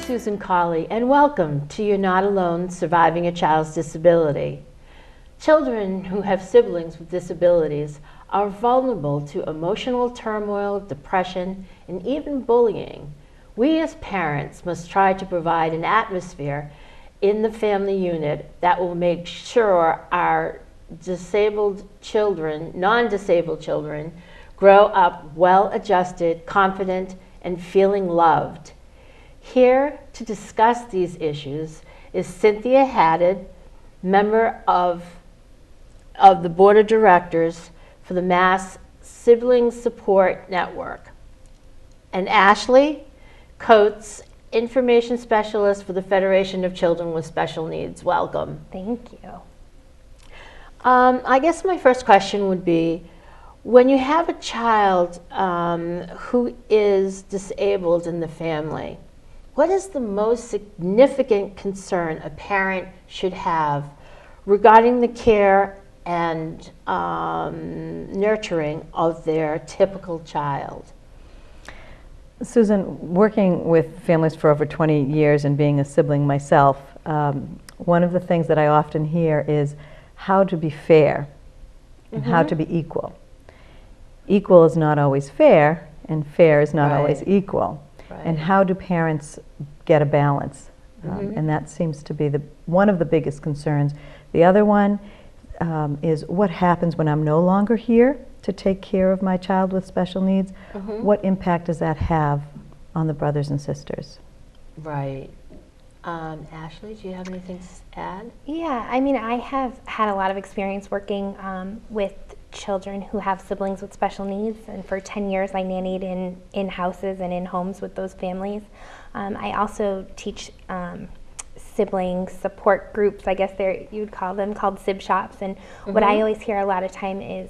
Susan Cauley, and welcome to You're Not Alone Surviving a Child's Disability. Children who have siblings with disabilities are vulnerable to emotional turmoil, depression, and even bullying. We as parents must try to provide an atmosphere in the family unit that will make sure our disabled children, non-disabled children, grow up well-adjusted, confident, and feeling loved. Here to discuss these issues is Cynthia Haddad, member of the Board of Directors for the Mass Sibling Support Network, and Ashley Coates, Information Specialist for the Federation of Children with Special Needs. Welcome. Thank you. I guess my first question would be, when you have a child who is disabled in the family, what is the most significant concern a parent should have regarding the care and nurturing of their typical child? Susan, working with families for over 20 years and being a sibling myself, one of the things that I often hear is how to be fair and how to be equal. Equal is not always fair, and fair is not always equal. And how do parents get a balance? And that seems to be one of the biggest concerns. The other one is what happens when I'm no longer here to take care of my child with special needs? What impact does that have on the brothers and sisters? Right. Ashley, do you have anything to add? Yeah, I mean, I have had a lot of experience working with children who have siblings with special needs, and for 10 years I nannied in houses and in homes with those families. I also teach sibling support groups, I guess you would call them, called sib shops, and what I always hear a lot of time is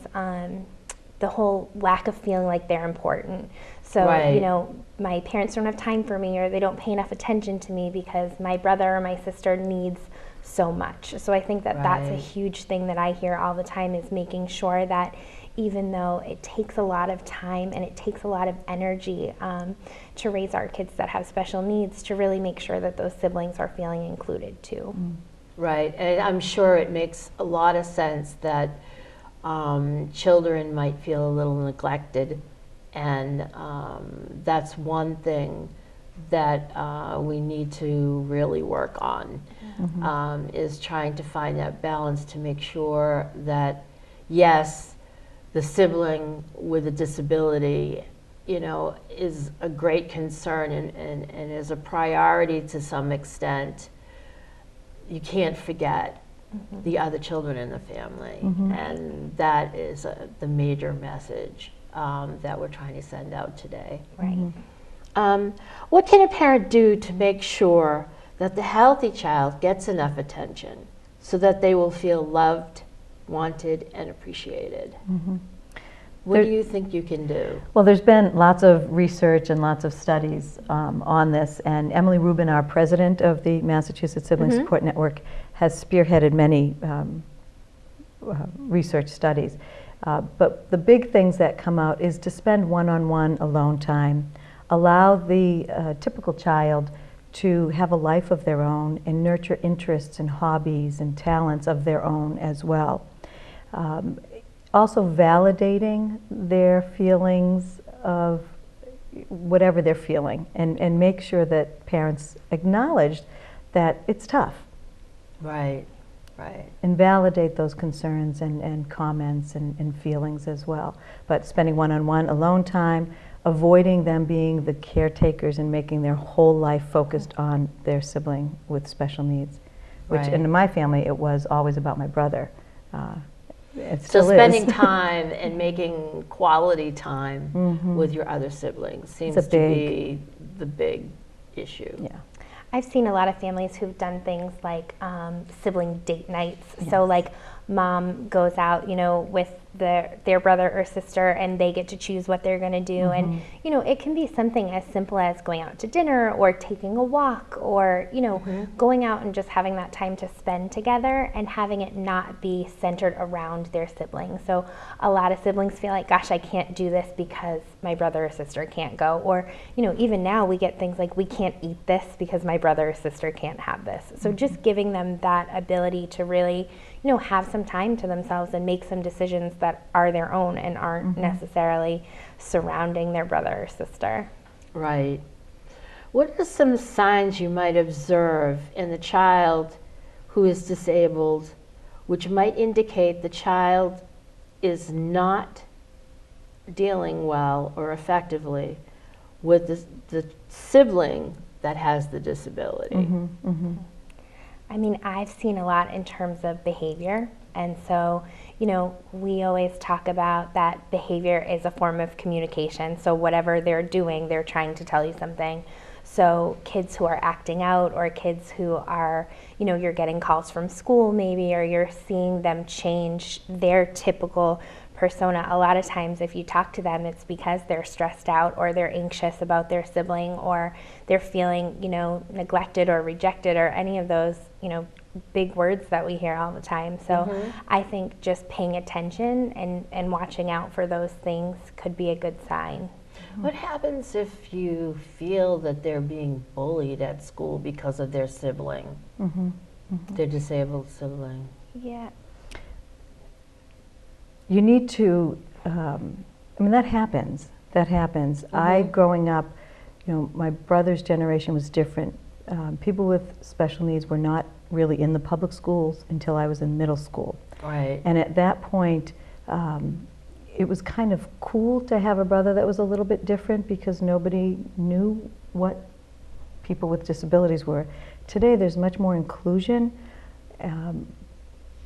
the whole lack of feeling like they're important. So, you know, my parents don't have time for me, or they don't pay enough attention to me because my brother or my sister needs so much. So I think that that's a huge thing that I hear all the time, is making sure that even though it takes a lot of time and it takes a lot of energy to raise our kids that have special needs, to really make sure that those siblings are feeling included too. Right, and I'm sure it makes a lot of sense that children might feel a little neglected, and that's one thing that we need to really work on, is trying to find that balance to make sure that, yes, the sibling with a disability, you know, is a great concern and is a priority to some extent. You can't forget the other children in the family, and that is the major message that we're trying to send out today. Right. What can a parent do to make sure that the healthy child gets enough attention so that they will feel loved, wanted, and appreciated? What do you think you can do? Well, there's been lots of research and lots of studies on this, and Emily Rubin, our president of the Massachusetts Sibling Support Network, has spearheaded many research studies. But the big things that come out is to spend one-on-one alone time, allow the typical child to have a life of their own and nurture interests and hobbies and talents of their own as well. Also validating their feelings of whatever they're feeling, and make sure that parents acknowledge that it's tough. Right, right. And validate those concerns and comments and feelings as well. But spending one-on-one alone time, avoiding them being the caretakers and making their whole life focused on their sibling with special needs. Which in my family, it was always about my brother. It still so spending time and making quality time with your other siblings seems to be the big issue. Yeah. I've seen a lot of families who've done things like sibling date nights. So like mom goes out, with their brother or sister, and they get to choose what they're going to do. And, it can be something as simple as going out to dinner or taking a walk or, going out and just having that time to spend together and having it not be centered around their siblings. So a lot of siblings feel like, gosh, I can't do this because my brother or sister can't go. Or, even now we get things like, we can't eat this because my brother or sister can't have this. So just giving them that ability to really, have some time to themselves and make some decisions that are their own and aren't necessarily surrounding their brother or sister. Right. What are some signs you might observe in the child who is disabled, which might indicate the child is not dealing well or effectively with the sibling that has the disability? I mean, I've seen a lot in terms of behavior. And so, we always talk about that behavior is a form of communication. So whatever they're doing, they're trying to tell you something. So kids who are acting out, or kids who are, you're getting calls from school maybe, or you're seeing them change their typical persona. A lot of times if you talk to them, it's because they're stressed out or they're anxious about their sibling, or they're feeling, neglected or rejected, or any of those, big words that we hear all the time. So I think just paying attention and watching out for those things could be a good sign. What happens if you feel that they're being bullied at school because of their sibling, their disabled sibling? Yeah. You need to, that happens. That happens. Growing up, my brother's generation was different. People with special needs were not really in the public schools until I was in middle school. Right. And at that point, it was kind of cool to have a brother that was a little bit different because nobody knew what people with disabilities were. Today, there's much more inclusion.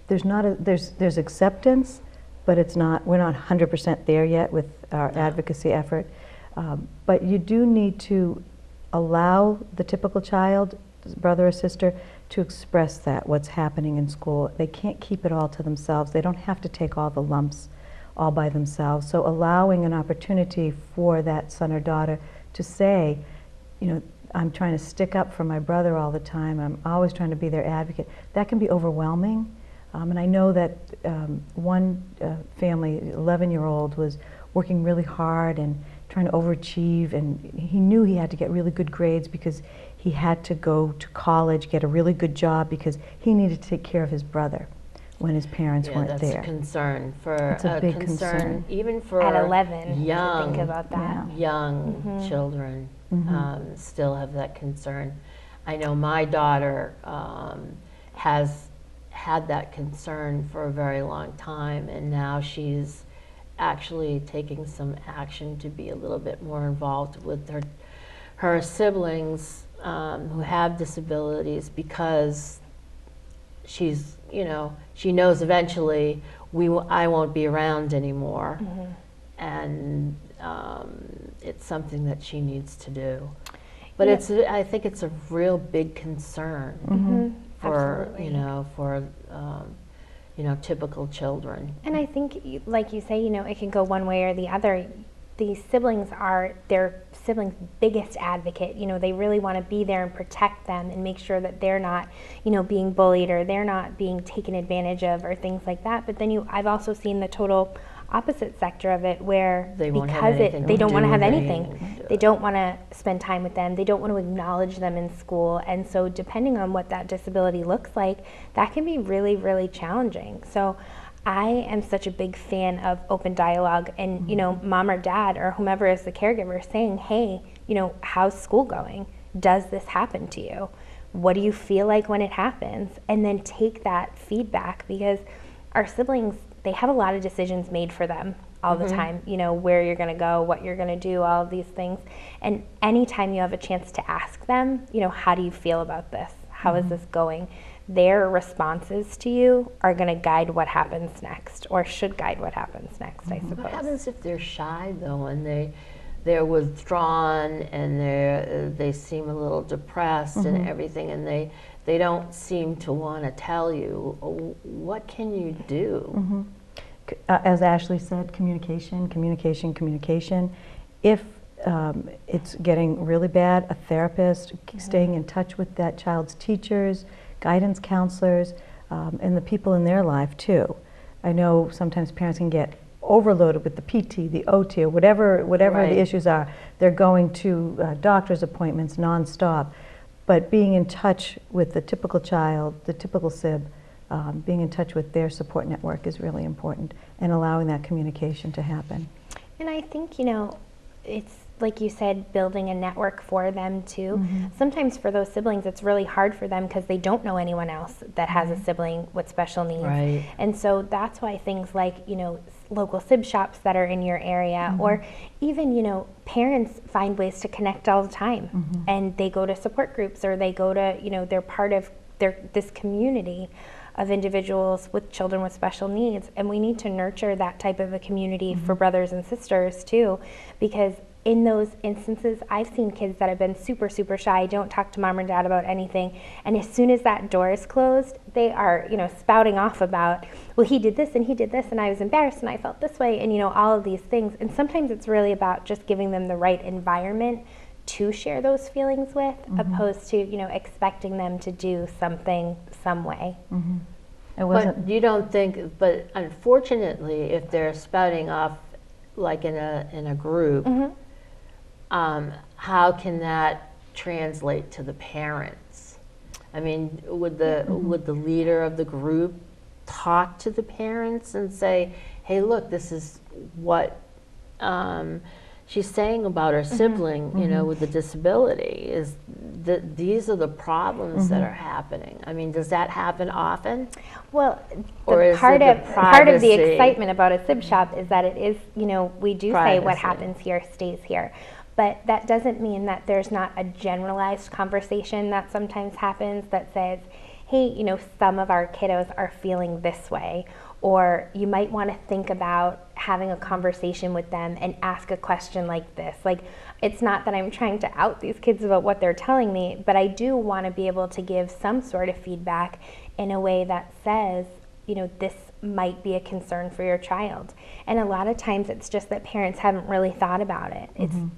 There's acceptance, but we're not 100% there yet with our advocacy effort. But you do need to allow the typical child, brother or sister, to express what's happening in school. They can't keep it all to themselves. They don't have to take all the lumps all by themselves. So allowing an opportunity for that son or daughter to say, I'm trying to stick up for my brother all the time. I'm always trying to be their advocate. That can be overwhelming. And I know that one family, 11-year-old, was working really hard and trying to overachieve, and he knew he had to get really good grades because he had to go to college, get a really good job because he needed to take care of his brother when his parents weren't there. That's a concern. It's a big concern. Even for at 11, young, think about that. Young children still have that concern. I know my daughter has had that concern for a very long time, and now she's actually taking some action to be a little bit more involved with her siblings who have disabilities, because she's, she knows eventually I won't be around anymore, and it's something that she needs to do. But I think it's a real big concern for typical children. And I think, like you say, it can go one way or the other. These siblings are their siblings' biggest advocate. They really want to be there and protect them and make sure that they're not, being bullied or they're not being taken advantage of or things like that. But then I've also seen the total opposite sector of it, where they don't want to have anything. They don't want to spend time with them. They don't want to acknowledge them in school. And so depending on what that disability looks like, that can be really, really challenging. So I am such a big fan of open dialogue and, mom or dad or whomever is the caregiver saying, hey, how's school going? Does this happen to you? What do you feel like when it happens? And then take that feedback, because our siblings, they have a lot of decisions made for them all the time, where you're going to go, what you're going to do, all of these things. And anytime you have a chance to ask them, how do you feel about this? How is this going? Their responses to you are going to guide what happens next, or should guide what happens next, I suppose. What happens if they're shy, though, and they're withdrawn and they seem a little depressed and everything, and they don't seem to want to tell you. What can you do? As Ashley said, communication, communication, communication. If it's getting really bad, a therapist, staying in touch with that child's teachers, guidance counselors, and the people in their life too. I know sometimes parents can get overloaded with the PT, the OT, or whatever Right. the issues are. They're going to doctor's appointments nonstop. But being in touch with the typical child, the typical SIB, being in touch with their support network is really important, and allowing that communication to happen. And I think, you know, it's like you said, building a network for them too. Sometimes for those siblings, it's really hard for them because they don't know anyone else that has a sibling with special needs. Right. And so that's why things like, you know, local SIB shops that are in your area, or even, you know, parents find ways to connect all the time, and they go to support groups, or they go to, you know, they're part of this community of individuals with children with special needs. And we need to nurture that type of a community for brothers and sisters too, because in those instances, I've seen kids that have been super, super shy, don't talk to mom or dad about anything, and as soon as that door is closed, they are, you know, spouting off about, well, he did this and I was embarrassed and I felt this way, and, you know, all of these things. And sometimes it's really about just giving them the right environment to share those feelings with, opposed to, you know, expecting them to do something some way. But you don't think, but unfortunately, if they're spouting off like in a group, how can that translate to the parents? I mean, would the leader of the group talk to the parents and say, hey, look, this is what she's saying about her sibling, you know, with the disability, is that these are the problems that are happening. I mean, does that happen often? Well, Or is part it of the part of the privacy? excitement about a SIB shop is that it is, you know, we do say what Privacy. happens here stays here. But that doesn't mean that there's not a generalized conversation that sometimes happens that says, hey, you know, some of our kiddos are feeling this way. Or you might want to think about having a conversation with them and ask a question like this. Like, it's not that I'm trying to out these kids about what they're telling me, but I do want to be able to give some sort of feedback in a way that says, you know, this might be a concern for your child. And a lot of times it's just that parents haven't really thought about it.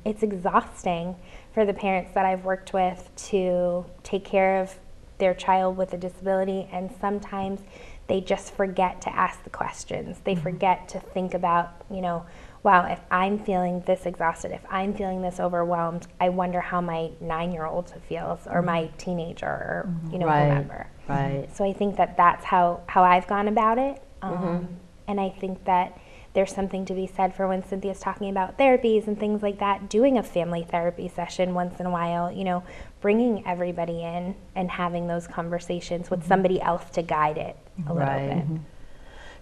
It's exhausting for the parents that I've worked with to take care of their child with a disability, and sometimes they just forget to ask the questions. They forget to think about, you know, wow, if I'm feeling this exhausted, if I'm feeling this overwhelmed, I wonder how my 9-year-old feels, or my teenager, or, you know, whomever. Right. So I think that that's how I've gone about it. And I think that there's something to be said for when Cynthia's talking about therapies and things like that, doing a family therapy session once in a while, you know, bringing everybody in and having those conversations with somebody else to guide it a little bit.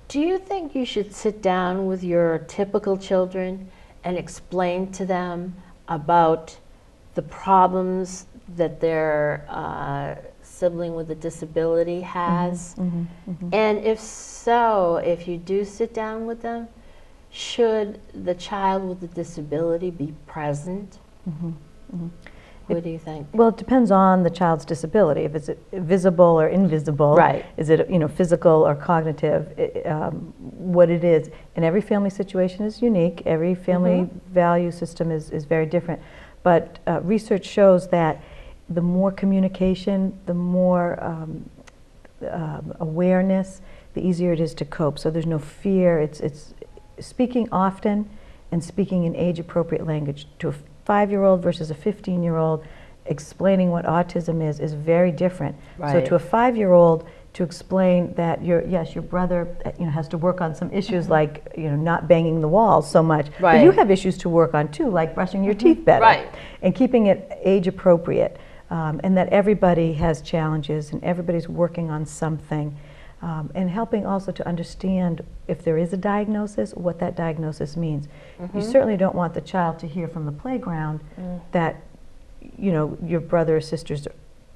Do you think you should sit down with your typical children and explain to them about the problems that their sibling with a disability has? And if so, if you do sit down with them, should the child with the disability be present? What do you think? Well, it depends on the child's disability. If it's visible or invisible, Right. Is it, you know, physical or cognitive? What it is, and every family situation is unique. Every family value system is very different. But research shows that the more communication, the more awareness, the easier it is to cope. So there's no fear. It's speaking often and speaking in age-appropriate language. To a 5-year-old versus a 15-year-old, explaining what autism is very different. Right. So to a 5-year-old, to explain that your brother, you know, has to work on some issues like, you know, not banging the walls so much. Right. But you have issues to work on too, like brushing your teeth better. Right. And keeping it age-appropriate. And that everybody has challenges and everybody's working on something. And helping also to understand, if there is a diagnosis, what that diagnosis means. You certainly don't want the child to hear from the playground that, you know, your brother or sister's,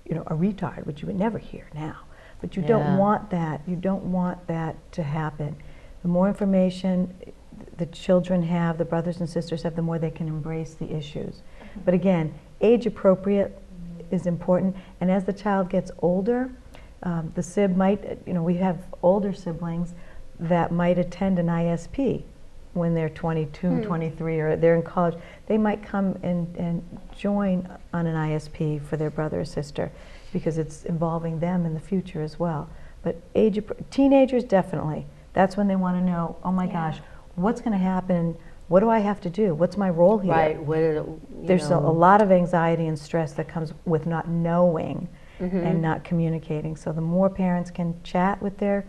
you know, a retard, which you would never hear now. But you don't want that. You don't want that to happen. The more information the children have, the brothers and sisters have, the more they can embrace the issues. But again, age appropriate is important, and as the child gets older, the sib might, we have older siblings that might attend an ISP when they're 22, 23, or they're in college. They might come and join on an ISP for their brother or sister because it's involving them in the future as well. But teenagers, definitely. That's when they want to know, oh my gosh, what's going to happen? What do I have to do? What's my role here? Right. There's a lot of anxiety and stress that comes with not knowing and not communicating. So the more parents can chat with their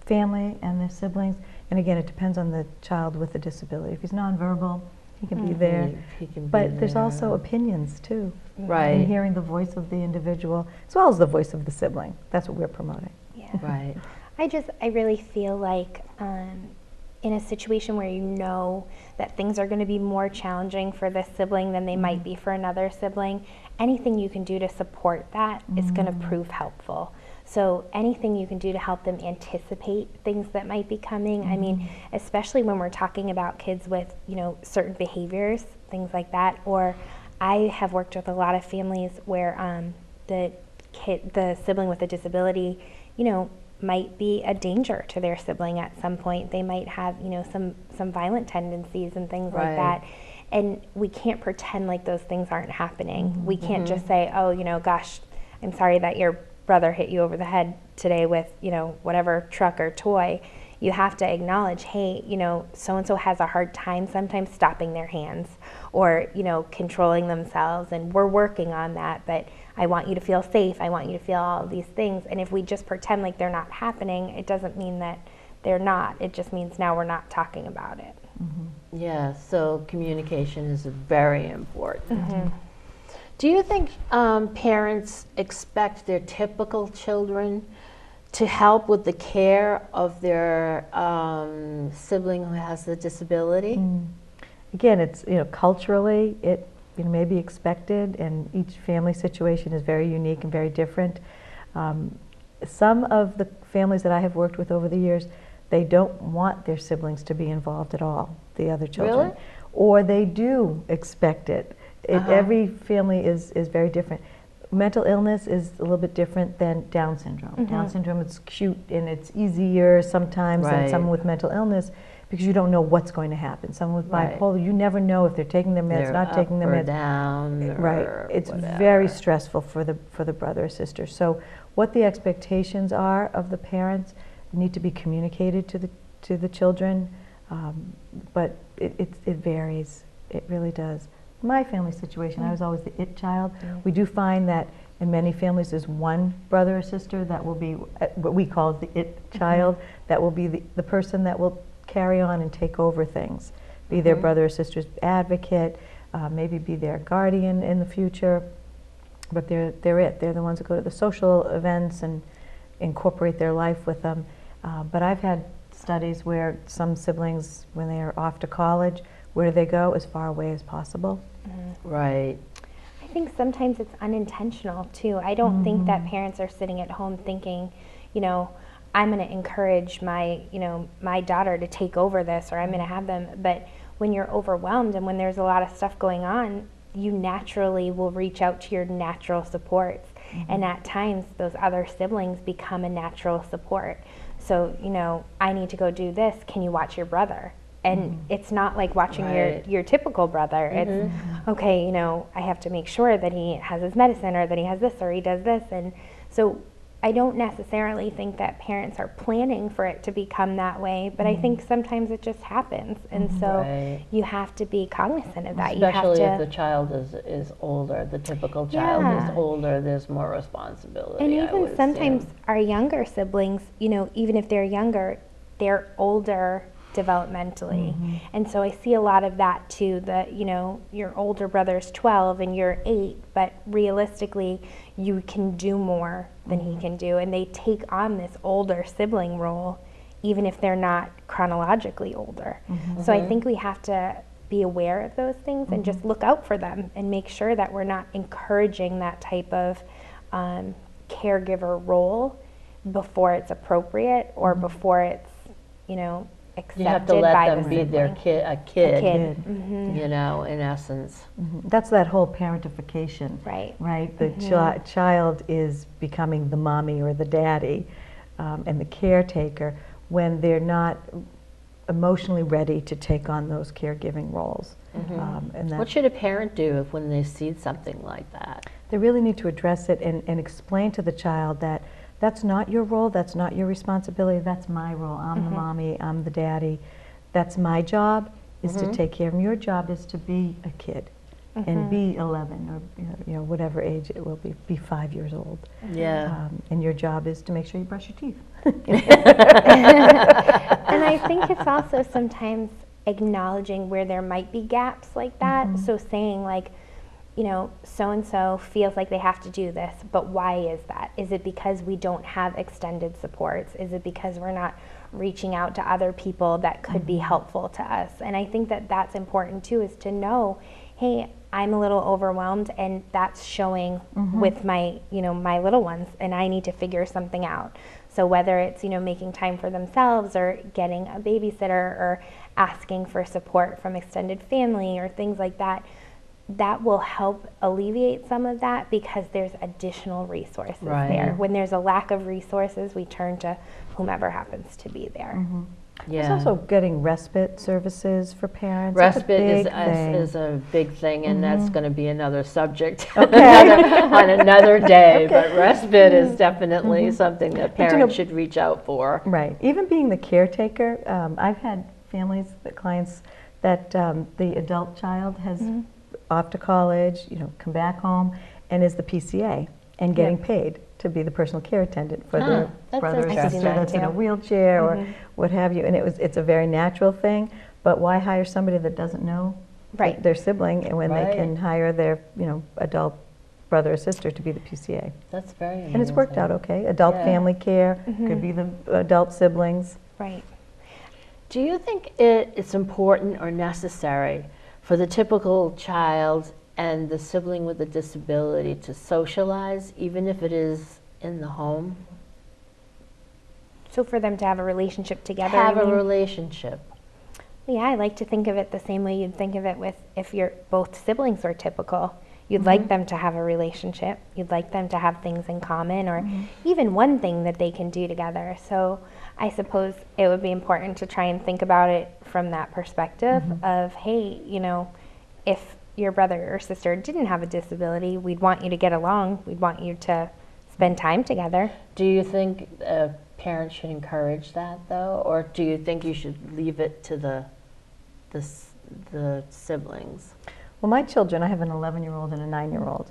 family and their siblings, and again, it depends on the child with a disability. If he's nonverbal, he can be there. He can be but there's there. also opinions too. Right. And hearing the voice of the individual as well as the voice of the sibling. That's what we're promoting. Yeah. Right. I really feel like in a situation where you know that things are going to be more challenging for this sibling than they might be for another sibling, anything you can do to support that is going to prove helpful. So anything you can do to help them anticipate things that might be coming. I mean, especially when we're talking about kids with, certain behaviors, things like that. Or I have worked with a lot of families where the sibling with a disability, might be a danger to their sibling at some point. They might have, some violent tendencies and things like that. And we can't pretend like those things aren't happening. We can't just say, oh, gosh, I'm sorry that your brother hit you over the head today with, whatever truck or toy. You have to acknowledge, hey, so-and-so has a hard time sometimes stopping their hands or, controlling themselves, and we're working on that, but I want you to feel safe. I want you to feel all of these things. And if we just pretend like they're not happening, it doesn't mean that they're not. It just means now we're not talking about it. Yeah, so communication is very important. Do you think parents expect their typical children to help with the care of their sibling who has a disability? Again, it's culturally it may be expected, and each family situation is very unique and very different. Some of the families that I have worked with over the years, they don't want their siblings to be involved at all, the other children. Really? Or they do expect it. Every family is very different. Mental illness is a little bit different than Down syndrome. Down syndrome is cute and it's easier sometimes than someone with mental illness because you don't know what's going to happen. Someone with bipolar, you never know if they're taking their meds, not taking their meds. Down, or it's whatever. very stressful for the brother or sister. So what the expectations are of the parents need to be communicated to the children, but it varies. It really does. My family situation, I was always the it child. We do find that in many families there's one brother or sister that will be what we call the it child, that will be the person that will carry on and take over things, be their brother or sister's advocate, maybe be their guardian in the future, but they're the ones that go to the social events and incorporate their life with them. But I've had studies where some siblings, when they are off to college, where do they go? As far away as possible. Right. I think sometimes it's unintentional too. I don't think that parents are sitting at home thinking, I'm going to encourage my, my daughter to take over this, or I'm going to have them. But when you're overwhelmed and when there's a lot of stuff going on, you naturally will reach out to your natural supports. And at times, those other siblings become a natural support. So, I need to go do this. Can you watch your brother? And it's not like watching your typical brother. It's, okay, I have to make sure that he has his medicine, or that he has this, or he does this. And so I don't necessarily think that parents are planning for it to become that way, but I think sometimes it just happens. And so you have to be cognizant of that. Especially you have if the child is older, the typical child is older, there's more responsibility. And even sometimes our younger siblings, even if they're younger, they're older developmentally. And so I see a lot of that too, that your older brother's 12 and you're 8, but realistically you can do more than he can do, and they take on this older sibling role even if they're not chronologically older. So I think we have to be aware of those things and just look out for them and make sure that we're not encouraging that type of caregiver role before it's appropriate, or before it's accepted You have to let by them the be their sibling. a kid, Mm-hmm. you know, in essence. That's that whole parentification. Right. Right? The child is becoming the mommy or the daddy and the caretaker when they're not emotionally ready to take on those caregiving roles. And What should a parent do if when they see something like that? they really need to address it and explain to the child that that's not your role, that's not your responsibility, that's my role. I'm the mommy, I'm the daddy. That's my job, is to take care of them. Your job is to be a kid and be 11 or you know whatever age it will be 5 years old. Yeah. And your job is to make sure you brush your teeth. And I think it's also sometimes acknowledging where there might be gaps like that. So saying like, you know, so-and-so feels like they have to do this, but why is that? Is it because we don't have extended supports? Is it because we're not reaching out to other people that could be helpful to us? And I think that that's important too, is to know, hey, I'm a little overwhelmed and that's showing with my, you know, my little ones, and I need to figure something out. So whether it's, you know, making time for themselves or getting a babysitter or asking for support from extended family or things like that, that will help alleviate some of that because there's additional resources there. When there's a lack of resources, we turn to whomever happens to be there. There's also getting respite services for parents. Respite is a big thing, and that's going to be another subject on another day. But respite is definitely something that parents should reach out for. Right. Even being the caretaker, I've had families, clients that the adult child has off to college, you know, come back home, and is the PCA and getting paid to be the personal care attendant for their brother or sister that's in a wheelchair or what have you. And it's a very natural thing, but why hire somebody that doesn't know their sibling and when they can hire their, you know, adult brother or sister to be the PCA? That's very amazing. And it's worked out okay. Adult family care could be the adult siblings. Right. Do you think it's important or necessary for the typical child and the sibling with a disability to socialize, even if it is in the home? So for them to have a relationship together? Have a relationship. Yeah, I like to think of it the same way you'd think of it with if you're both siblings are typical. You'd like them to have a relationship. You'd like them to have things in common or even one thing that they can do together. So I suppose it would be important to try and think about it from that perspective of, hey, you know, if your brother or sister didn't have a disability, we'd want you to get along. We'd want you to spend time together. Do you think parents should encourage that, though? Or do you think you should leave it to the siblings? Well, my children, I have an 11-year-old and a 9-year-old.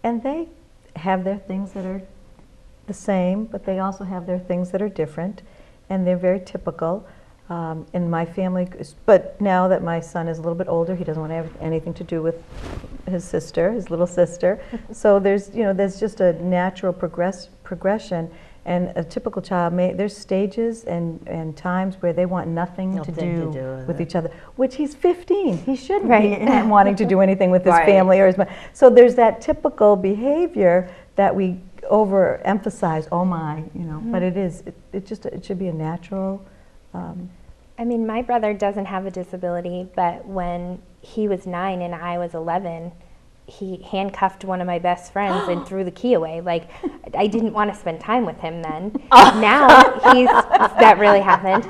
And they have their things that are the same, but they also have their things that are different. And they're very typical. In my family, but now that my son is a little bit older, he doesn't want to have anything to do with his sister, his little sister. So there's, you know, there's just a natural progression. And a typical child, there's stages and times where they want nothing to do with each other, which he's 15. He shouldn't be wanting to do anything with his family or his mom. So there's that typical behavior that we overemphasize, oh my, you know, but it should be a natural. I mean, my brother doesn't have a disability, but when he was 9 and I was 11, he handcuffed one of my best friends and threw the key away. Like, I didn't want to spend time with him then. Now, that really happened.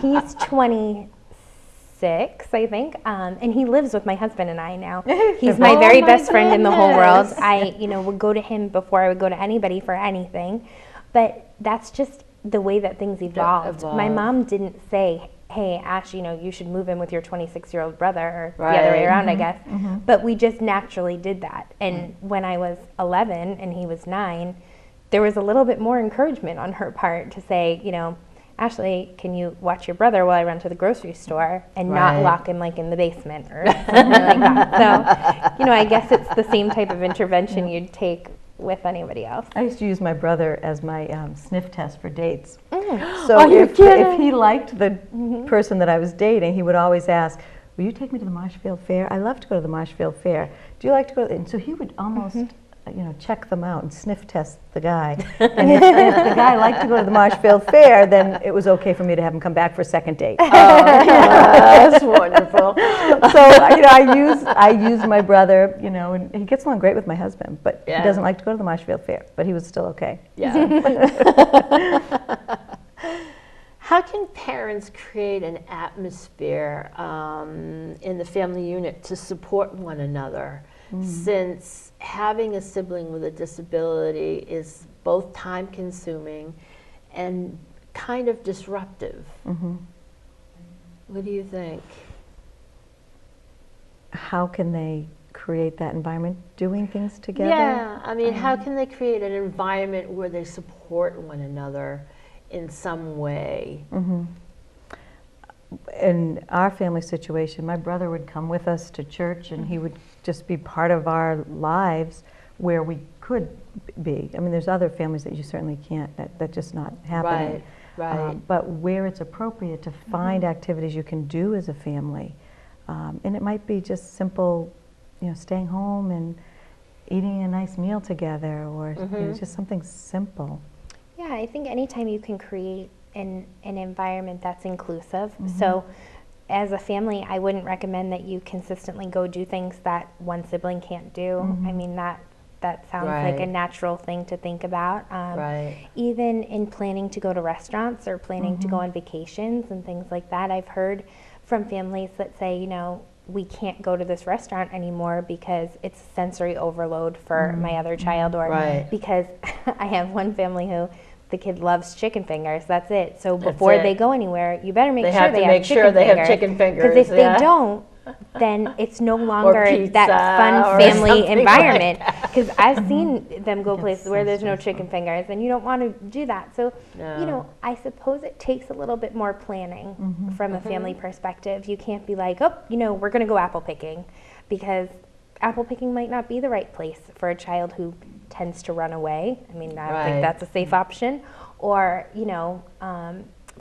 He's 26, I think, and he lives with my husband and I now. He's my very best friend in the whole world. I, you know, would go to him before I would go to anybody for anything. But that's just the way that things evolved. My mom didn't say, hey, Ash, you know, you should move in with your 26-year-old brother, or the other way around, I guess. But we just naturally did that. And when I was 11 and he was 9, there was a little bit more encouragement on her part to say, you know, Ashley, can you watch your brother while I run to the grocery store and not lock him like in the basement or something like that. So, you know, I guess it's the same type of intervention you'd take with anybody else. I used to use my brother as my sniff test for dates. So if he liked the person that I was dating, he would always ask, will you take me to the Marshfield Fair? I love to go to the Marshfield Fair. Do you like to go? And so he would almost check them out and sniff test the guy. And if the guy liked to go to the Marshfield Fair, then it was okay for me to have him come back for a second date. Oh, that's wonderful. So I use my brother, and he gets along great with my husband, but he doesn't like to go to the Marshfield Fair, but he was still okay. Yeah. How can parents create an atmosphere in the family unit to support one another? Since having a sibling with a disability is both time consuming and kind of disruptive. What do you think? How can they create that environment, doing things together? Yeah, I mean, how can they create an environment where they support one another in some way? In our family situation, my brother would come with us to church, and he would just be part of our lives where we could be. I mean, there's other families that you certainly can't, that just not happening. Right. But where it's appropriate to find activities you can do as a family. And it might be just simple, staying home and eating a nice meal together, or just something simple. Yeah, I think anytime you can create an environment that's inclusive. So as a family, I wouldn't recommend that you consistently go do things that one sibling can't do. I mean, that sounds like a natural thing to think about. Even in planning to go to restaurants or planning to go on vacations and things like that, I've heard from families that say, we can't go to this restaurant anymore because it's sensory overload for my other child, or because I have one family who the kid loves chicken fingers. That's it. So before they go anywhere, you better make sure they have chicken fingers. Because if they don't, then it's no longer that fun family environment. Because I've seen them go places where there's no chicken fingers, and you don't want to do that. So, I suppose it takes a little bit more planning from a family perspective. You can't be like, we're going to go apple picking, because apple picking might not be the right place for a child who tends to run away. I mean, I don't think that's a safe option. Or,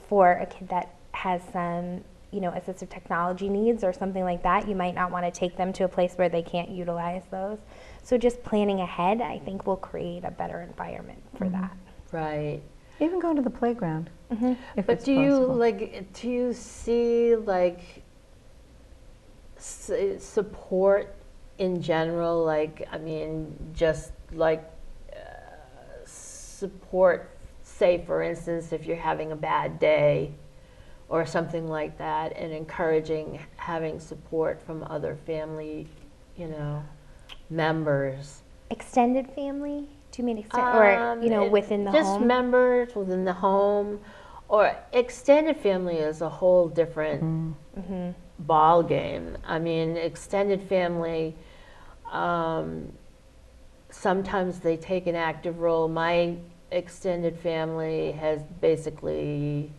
for a kid that has some, assistive technology needs or something like that, you might not want to take them to a place where they can't utilize those. So just planning ahead, I think, will create a better environment for that. Right. Even going to the playground. If But it's do possible. you see support in general, support, say for instance, if you're having a bad day or something like that, and encouraging having support from other family, members. Extended family? Do you mean or, within the home? Just members within the home, or extended family is a whole different ball game. I mean, extended family, sometimes they take an active role. My extended family has basically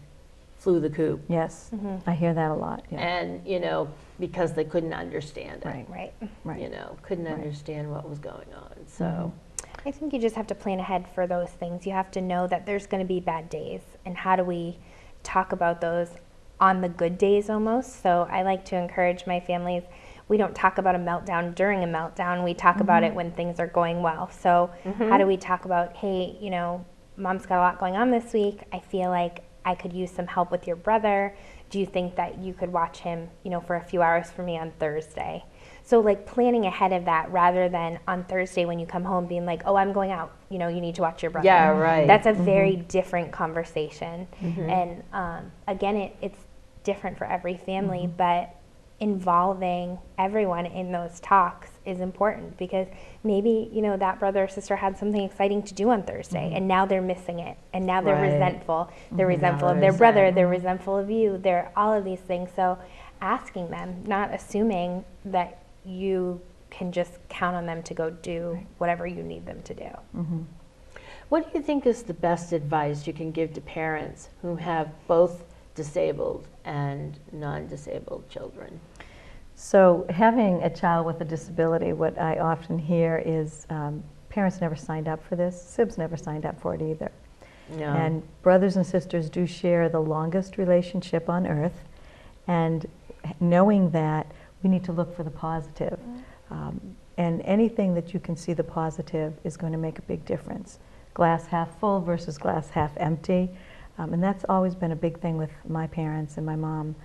flew the coop. Yes, I hear that a lot. Yeah. And, because they couldn't understand it. Right. Couldn't understand what was going on. So I think you just have to plan ahead for those things. You have to know that there's going to be bad days, and how do we talk about those on the good days almost. So I like to encourage my families, we don't talk about a meltdown during a meltdown, we talk about it when things are going well. So how do we talk about, hey, Mom's got a lot going on this week, I feel like I could use some help with your brother. Do you think that you could watch him, for a few hours for me on Thursday? So planning ahead of that, rather than on Thursday when you come home being like, oh, I'm going out, you need to watch your brother. Yeah, right. That's a very different conversation. And again, it's different for every family, but involving everyone in those talks is important, because maybe, that brother or sister had something exciting to do on Thursday, and now they're missing it, and now they're resentful. They're resentful of their brother, they're resentful of you, they're all of these things. So asking them, not assuming that you can just count on them to go do whatever you need them to do. What do you think is the best advice you can give to parents who have both disabled and non-disabled children? So having a child with a disability, what I often hear is parents never signed up for this, sibs never signed up for it either. No. And brothers and sisters do share the longest relationship on earth, and knowing that, we need to look for the positive. And anything that you can see the positive is going to make a big difference. Glass half full versus glass half empty. And that's always been a big thing with my parents and my mom,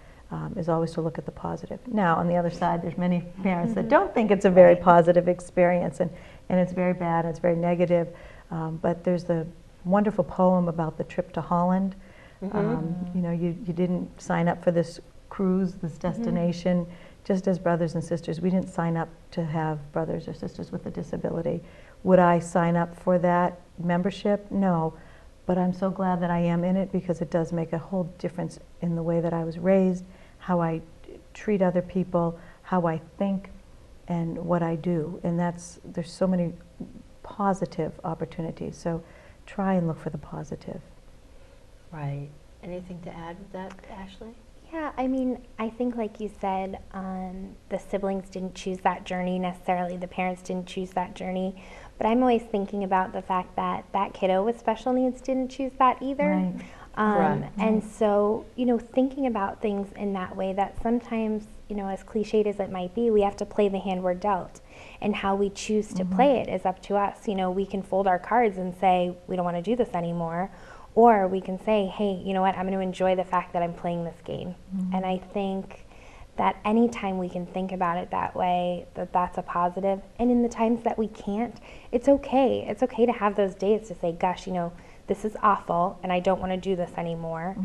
is always to look at the positive. Now, on the other side, there's many parents that don't think it's a very positive experience, and it's very bad, and it's very negative. But there's the wonderful poem about the trip to Holland. You know, you didn't sign up for this cruise, this destination, just as brothers and sisters. We didn't sign up to have brothers or sisters with a disability. Would I sign up for that membership? No. But I'm so glad that I am in it, because it does make a whole difference in the way that I was raised, how I treat other people, how I think, and what I do. And there's so many positive opportunities. So try and look for the positive. Right. Anything to add with that, Ashley? Yeah, I mean, I think like you said, the siblings didn't choose that journey necessarily, the parents didn't choose that journey, but I'm always thinking about the fact that that kiddo with special needs didn't choose that either. Right. And so, you know, thinking about things in that way, that sometimes, you know, as cliched as it might be, we have to play the hand we're dealt, and how we choose to play it is up to us. You know, we can fold our cards and say, we don't want to do this anymore. Or we can say, hey, you know what, I'm going to enjoy the fact that I'm playing this game. And I think that anytime we can think about it that way, that's a positive. And in the times that we can't, it's okay. It's okay to have those days to say, gosh, you know, this is awful and I don't want to do this anymore.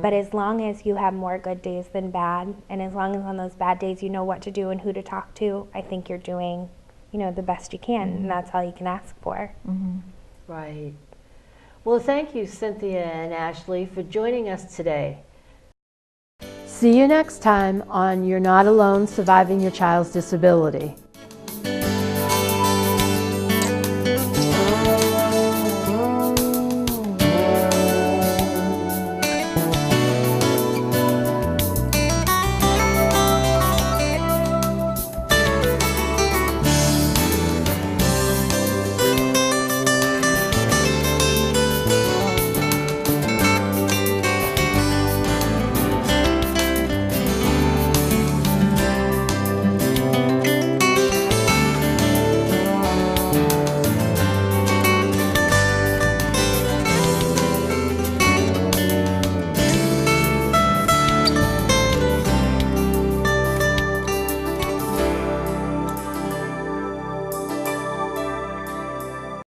But as long as you have more good days than bad, and as long as on those bad days you know what to do and who to talk to, I think you're doing, you know, the best you can. And that's all you can ask for. Right. Well, thank you, Cynthia and Ashley, for joining us today. See you next time on You're Not Alone Surviving Your Child's Disability.